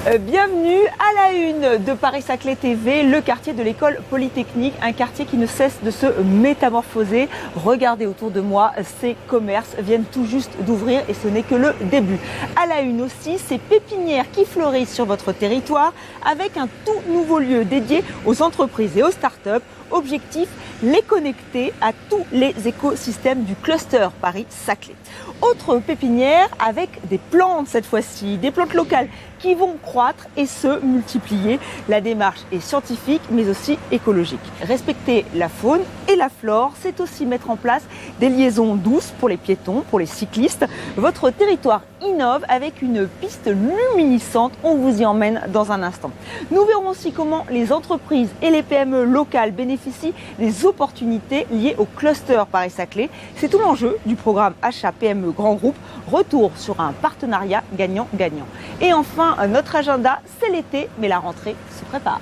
Bienvenue à la une de Paris-Saclay TV, le quartier de l'école polytechnique, un quartier qui ne cesse de se métamorphoser. Regardez autour de moi, ces commerces viennent tout juste d'ouvrir et ce n'est que le début. À la une aussi, ces pépinières qui fleurissent sur votre territoire avec un tout nouveau lieu dédié aux entreprises et aux startups. Objectif, les connecter à tous les écosystèmes du cluster Paris-Saclay. Autre pépinière avec des plantes cette fois-ci, des plantes locales qui vont croître et se multiplier. La démarche est scientifique mais aussi écologique. Respecter la faune et la flore, c'est aussi mettre en place des liaisons douces pour les piétons, pour les cyclistes. Votre territoire innove avec une piste luminescente, on vous y emmène dans un instant. Nous verrons aussi comment les entreprises et les PME locales bénéficient des opportunités liées au cluster Paris-Saclay. C'est tout l'enjeu du programme Achat PME Grand Groupe. Retour sur un partenariat gagnant-gagnant. Et enfin, notre agenda, c'est l'été, mais la rentrée se prépare.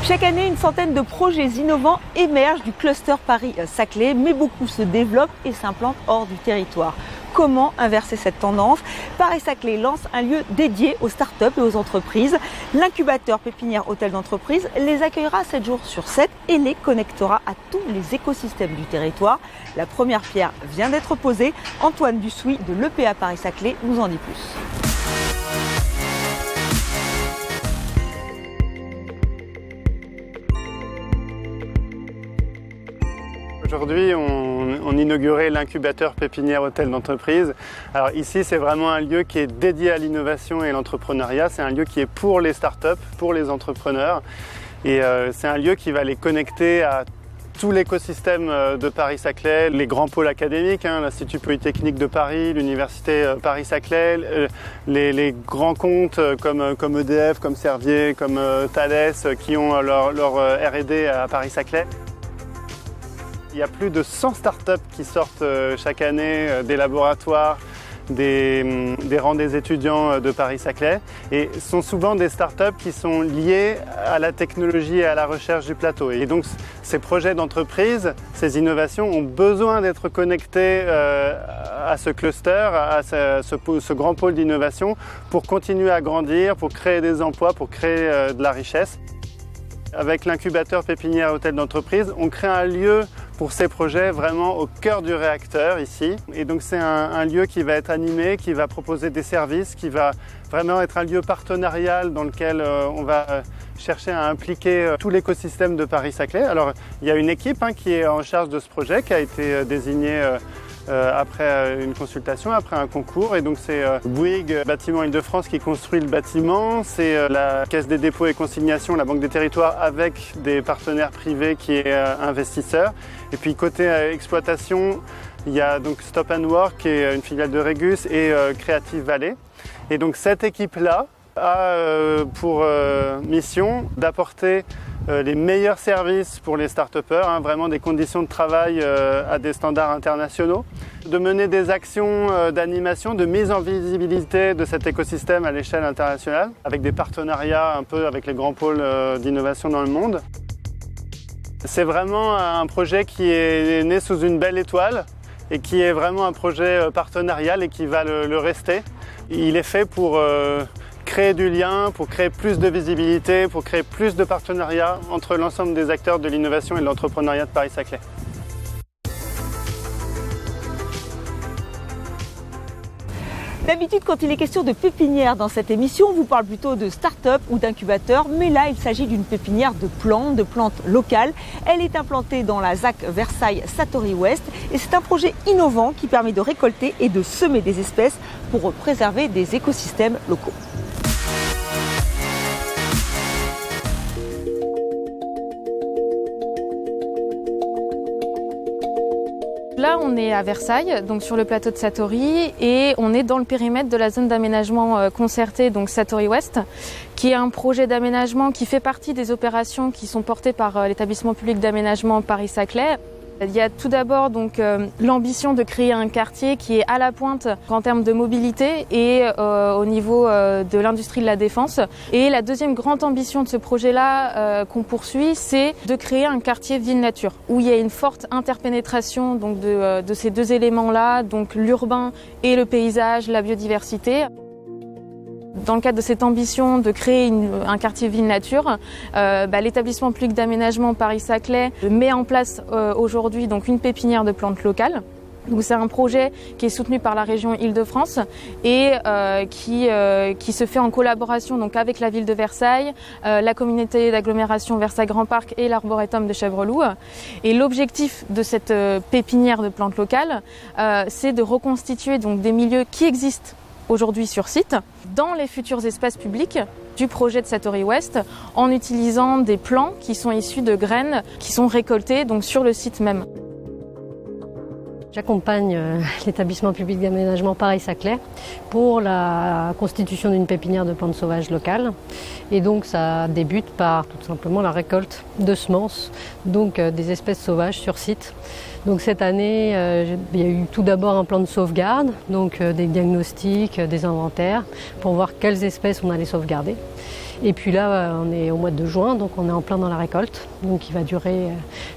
Chaque année, une centaine de projets innovants émergent du cluster Paris-Saclay, mais beaucoup se développent et s'implantent hors du territoire. Comment inverser cette tendance? Paris-Saclay lance un lieu dédié aux startups et aux entreprises. L'incubateur Pépinière Hôtel d'entreprise les accueillera 7 jours sur 7 et les connectera à tous les écosystèmes du territoire. La première pierre vient d'être posée. Antoine Dussouy de l'EPA Paris-Saclay nous en dit plus. Aujourd'hui, on inaugurait l'incubateur Pépinière Hôtel d'entreprise. Alors ici, c'est vraiment un lieu qui est dédié à l'innovation et l'entrepreneuriat. C'est un lieu qui est pour les startups, pour les entrepreneurs. Et c'est un lieu qui va les connecter à tout l'écosystème de Paris-Saclay, les grands pôles académiques, l'Institut Polytechnique de Paris, l'Université Paris-Saclay, les grands comptes comme EDF, comme Servier, comme Thales, qui ont leur R&D à Paris-Saclay. Il y a plus de 100 startups qui sortent chaque année des laboratoires, des rangs des étudiants de Paris-Saclay. Et ce sont souvent des startups qui sont liées à la technologie et à la recherche du plateau. Et donc ces projets d'entreprise, ces innovations ont besoin d'être connectés à ce cluster, à ce grand pôle d'innovation pour continuer à grandir, pour créer des emplois, pour créer de la richesse. Avec l'incubateur Pépinière Hôtel d'entreprise, on crée un lieu pour ces projets vraiment au cœur du réacteur ici. Et donc c'est un lieu qui va être animé, qui va proposer des services, qui va vraiment être un lieu partenarial dans lequel on va chercher à impliquer tout l'écosystème de Paris-Saclay. Alors il y a une équipe qui est en charge de ce projet, qui a été désignée après une consultation, après un concours. Et donc c'est Bouygues Bâtiment Île-de-France qui construit le bâtiment. C'est la Caisse des dépôts et consignations, la Banque des territoires avec des partenaires privés qui est investisseur. Et puis côté exploitation, il y a donc Stop and Work qui est une filiale de Regus et Creative Valley. Et donc cette équipe-là a pour mission d'apporter les meilleurs services pour les start-upers, vraiment des conditions de travail à des standards internationaux, de mener des actions d'animation, de mise en visibilité de cet écosystème à l'échelle internationale, avec des partenariats un peu avec les grands pôles d'innovation dans le monde. C'est vraiment un projet qui est né sous une belle étoile et qui est vraiment un projet partenarial et qui va le rester. Il est fait pour créer du lien, pour créer plus de visibilité, pour créer plus de partenariats entre l'ensemble des acteurs de l'innovation et de l'entrepreneuriat de Paris-Saclay. D'habitude, quand il est question de pépinière dans cette émission, on vous parle plutôt de start-up ou d'incubateur, mais là, il s'agit d'une pépinière de plantes locales. Elle est implantée dans la ZAC Versailles Satori Ouest et c'est un projet innovant qui permet de récolter et de semer des espèces pour préserver des écosystèmes locaux. Là, on est à Versailles, donc sur le plateau de Satori, et on est dans le périmètre de la zone d'aménagement concertée, donc Satori Ouest, qui est un projet d'aménagement qui fait partie des opérations qui sont portées par l'établissement public d'aménagement Paris-Saclay. Il y a tout d'abord donc l'ambition de créer un quartier qui est à la pointe en termes de mobilité et au niveau de l'industrie de la défense. Et la deuxième grande ambition de ce projet-là qu'on poursuit, c'est de créer un quartier ville-nature où il y a une forte interpénétration donc de ces deux éléments-là, donc l'urbain et le paysage, la biodiversité. Dans le cadre de cette ambition de créer un quartier ville-nature, l'établissement public d'aménagement Paris-Saclay met en place aujourd'hui donc une pépinière de plantes locales. Donc c'est un projet qui est soutenu par la région Île-de-France et qui se fait en collaboration donc avec la ville de Versailles, la communauté d'agglomération Versailles Grand Parc et l'arboretum de Chèvreloup. Et l'objectif de cette pépinière de plantes locales, c'est de reconstituer donc des milieux qui existent aujourd'hui sur site, dans les futurs espaces publics du projet de Satori West, en utilisant des plants qui sont issus de graines qui sont récoltées donc sur le site même. J'accompagne l'établissement public d'aménagement Paris-Saclay pour la constitution d'une pépinière de plantes sauvages locales. Et donc ça débute par tout simplement la récolte de semences, donc des espèces sauvages sur site. Donc cette année, il y a eu tout d'abord un plan de sauvegarde, donc des diagnostics, des inventaires, pour voir quelles espèces on allait sauvegarder. Et puis là, on est au mois de juin, donc on est en plein dans la récolte, donc qui va durer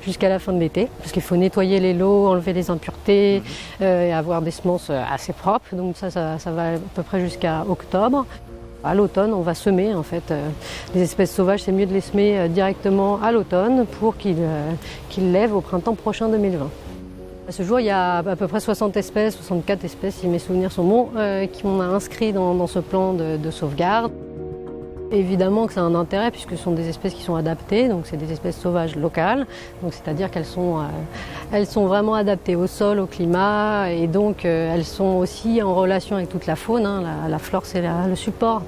jusqu'à la fin de l'été, parce qu'il faut nettoyer les lots, enlever les impuretés, et avoir des semences assez propres. Donc ça va à peu près jusqu'à octobre. À l'automne, on va semer en fait les espèces sauvages. C'est mieux de les semer directement à l'automne pour qu'ils lèvent au printemps prochain 2020. À ce jour, il y a à peu près 60 espèces, 64 espèces, si mes souvenirs sont bons, qu'on a inscrits dans ce plan de sauvegarde. Évidemment que ça a un intérêt puisque ce sont des espèces qui sont adaptées, donc c'est des espèces sauvages locales, donc c'est-à-dire qu'elles sont vraiment adaptées au sol, au climat, et donc elles sont aussi en relation avec toute la faune. Hein. La flore, c'est le support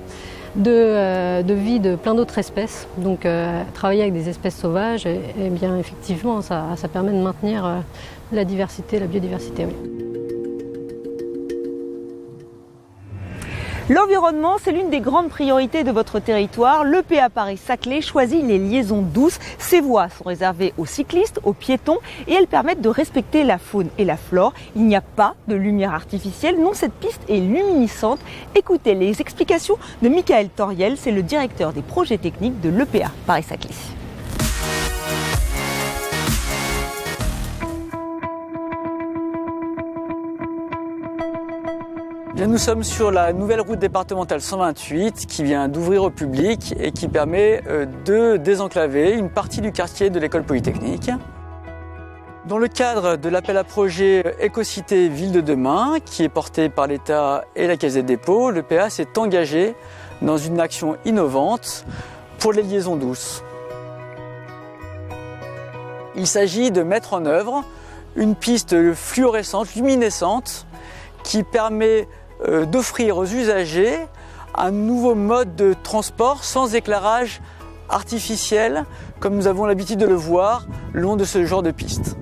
de vie de plein d'autres espèces. Donc travailler avec des espèces sauvages, eh bien effectivement, ça permet de maintenir la diversité, la biodiversité. Oui. L'environnement, c'est l'une des grandes priorités de votre territoire. L'EPA Paris-Saclay choisit les liaisons douces. Ces voies sont réservées aux cyclistes, aux piétons et elles permettent de respecter la faune et la flore. Il n'y a pas de lumière artificielle. Non, cette piste est luminescente. Écoutez les explications de Michael Toriel, c'est le directeur des projets techniques de l'EPA Paris-Saclay. Nous sommes sur la nouvelle route départementale 128 qui vient d'ouvrir au public et qui permet de désenclaver une partie du quartier de l'école polytechnique. Dans le cadre de l'appel à projet Écocité Ville de demain, qui est porté par l'État et la Caisse des dépôts, l'EPA s'est engagé dans une action innovante pour les liaisons douces. Il s'agit de mettre en œuvre une piste fluorescente, luminescente, qui permet d'offrir aux usagers un nouveau mode de transport sans éclairage artificiel, comme nous avons l'habitude de le voir le long de ce genre de piste.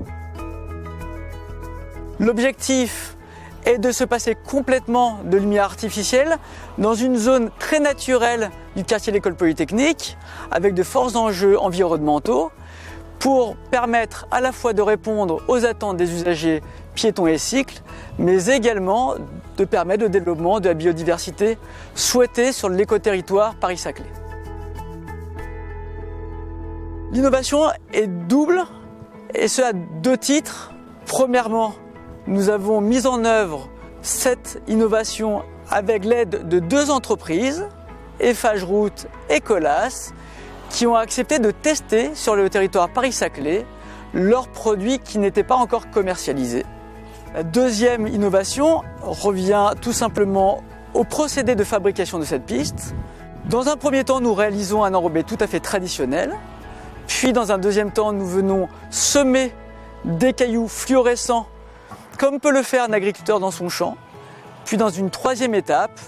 L'objectif est de se passer complètement de lumière artificielle dans une zone très naturelle du quartier de l'école polytechnique, avec de forts enjeux environnementaux, pour permettre à la fois de répondre aux attentes des usagers piétons et cycles, mais également de permettre le développement de la biodiversité souhaitée sur l'écoterritoire Paris-Saclay. L'innovation est double, et ce à deux titres. Premièrement, nous avons mis en œuvre cette innovation avec l'aide de deux entreprises, Eiffage Route et Colas, qui ont accepté de tester sur le territoire Paris-Saclay leurs produits qui n'étaient pas encore commercialisés. La deuxième innovation revient tout simplement au procédé de fabrication de cette piste. Dans un premier temps, nous réalisons un enrobé tout à fait traditionnel. Puis dans un deuxième temps, nous venons semer des cailloux fluorescents comme peut le faire un agriculteur dans son champ. Puis dans une troisième étape,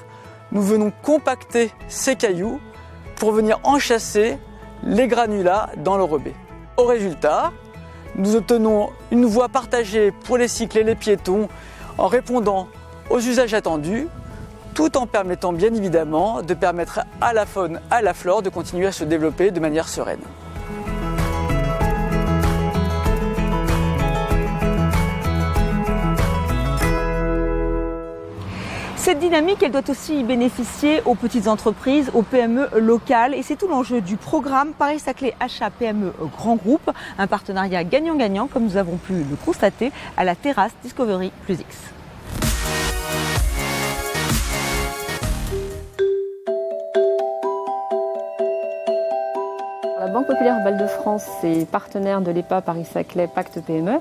nous venons compacter ces cailloux pour venir enchasser les granulats dans l'enrobé. Au résultat, nous obtenons une voie partagée pour les cycles et les piétons en répondant aux usages attendus, tout en permettant bien évidemment de permettre à la faune, à la flore de continuer à se développer de manière sereine. Cette dynamique, elle doit aussi bénéficier aux petites entreprises, aux PME locales. Et c'est tout l'enjeu du programme Paris-Saclay Achat PME Grand Groupe. Un partenariat gagnant-gagnant, comme nous avons pu le constater à la terrasse Discovery Plus X. La Banque Populaire Val-de-France est partenaire de l'EPA Paris-Saclay Pacte PME.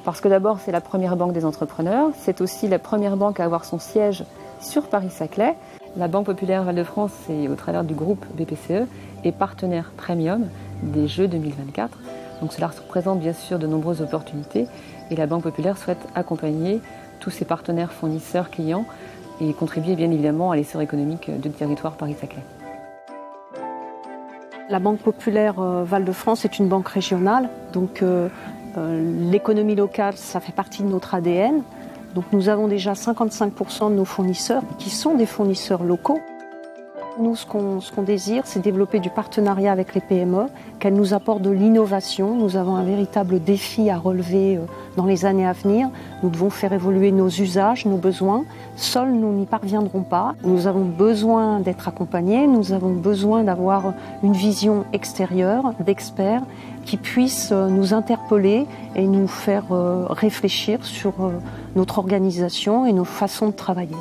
Parce que d'abord, c'est la première banque des entrepreneurs. C'est aussi la première banque à avoir son siège sur Paris-Saclay. La Banque Populaire Val-de-France, au travers du groupe BPCE, est partenaire premium des Jeux 2024. Donc cela représente bien sûr de nombreuses opportunités. Et la Banque Populaire souhaite accompagner tous ses partenaires, fournisseurs, clients et contribuer bien évidemment à l'essor économique du territoire Paris-Saclay. La Banque Populaire Val-de-France est une banque régionale. Donc l'économie locale, ça fait partie de notre ADN. Donc nous avons déjà 55% de nos fournisseurs qui sont des fournisseurs locaux. Nous, ce qu'on désire, c'est développer du partenariat avec les PME, qu'elles nous apportent de l'innovation. Nous avons un véritable défi à relever dans les années à venir. Nous devons faire évoluer nos usages, nos besoins. Seuls, nous n'y parviendrons pas. Nous avons besoin d'être accompagnés. Nous avons besoin d'avoir une vision extérieure, d'experts, qui puissent nous interpeller et nous faire réfléchir sur notre organisation et nos façons de travailler.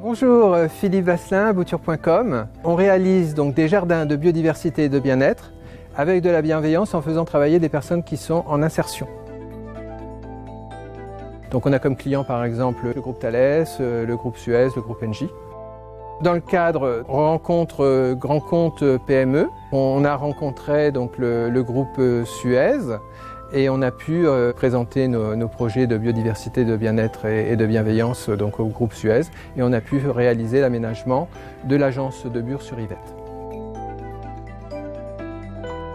Bonjour, Philippe Vasselin, bouture.com. On réalise donc des jardins de biodiversité et de bien-être avec de la bienveillance en faisant travailler des personnes qui sont en insertion. Donc on a comme client par exemple le groupe Thales, le groupe Suez, le groupe Engie. Dans le cadre rencontre Grand Compte PME, on a rencontré donc le groupe Suez et on a pu présenter nos projets de biodiversité, de bien-être et de bienveillance donc au groupe Suez et on a pu réaliser l'aménagement de l'agence de Bure-sur-Yvette.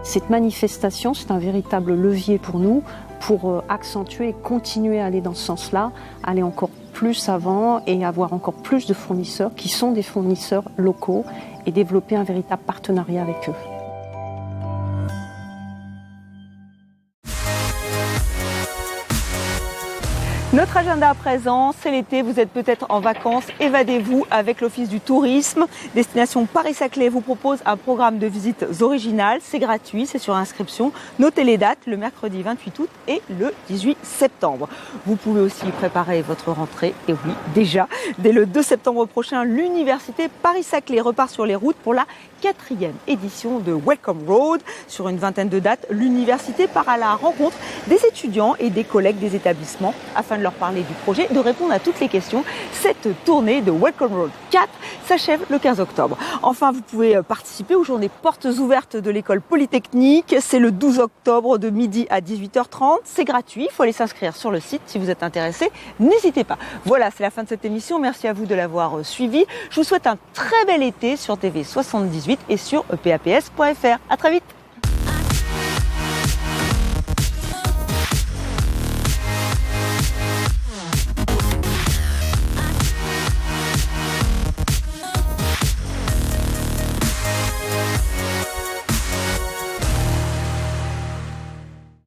Cette manifestation, c'est un véritable levier pour nous pour accentuer et continuer à aller dans ce sens-là, aller encore plus avant et avoir encore plus de fournisseurs qui sont des fournisseurs locaux et développer un véritable partenariat avec eux. Notre agenda à présent, c'est l'été, vous êtes peut-être en vacances, évadez-vous avec l'Office du tourisme. Destination Paris-Saclay vous propose un programme de visites originales, c'est gratuit, c'est sur inscription. Notez les dates, le mercredi 28 août et le 18 septembre. Vous pouvez aussi préparer votre rentrée, et oui, déjà, dès le 2 septembre prochain, l'Université Paris-Saclay repart sur les routes pour la 4e édition de Welcome Road. Sur une vingtaine de dates, l'université part à la rencontre des étudiants et des collègues des établissements afin de leur parler du projet, de répondre à toutes les questions. Cette tournée de Welcome Road 4 s'achève le 15 octobre. Enfin, vous pouvez participer aux journées portes ouvertes de l'école polytechnique. C'est le 12 octobre de midi à 18h30. C'est gratuit, il faut aller s'inscrire sur le site si vous êtes intéressé. N'hésitez pas. Voilà, c'est la fin de cette émission. Merci à vous de l'avoir suivi. Je vous souhaite un très bel été sur TV78 et sur epaps.fr. À très vite.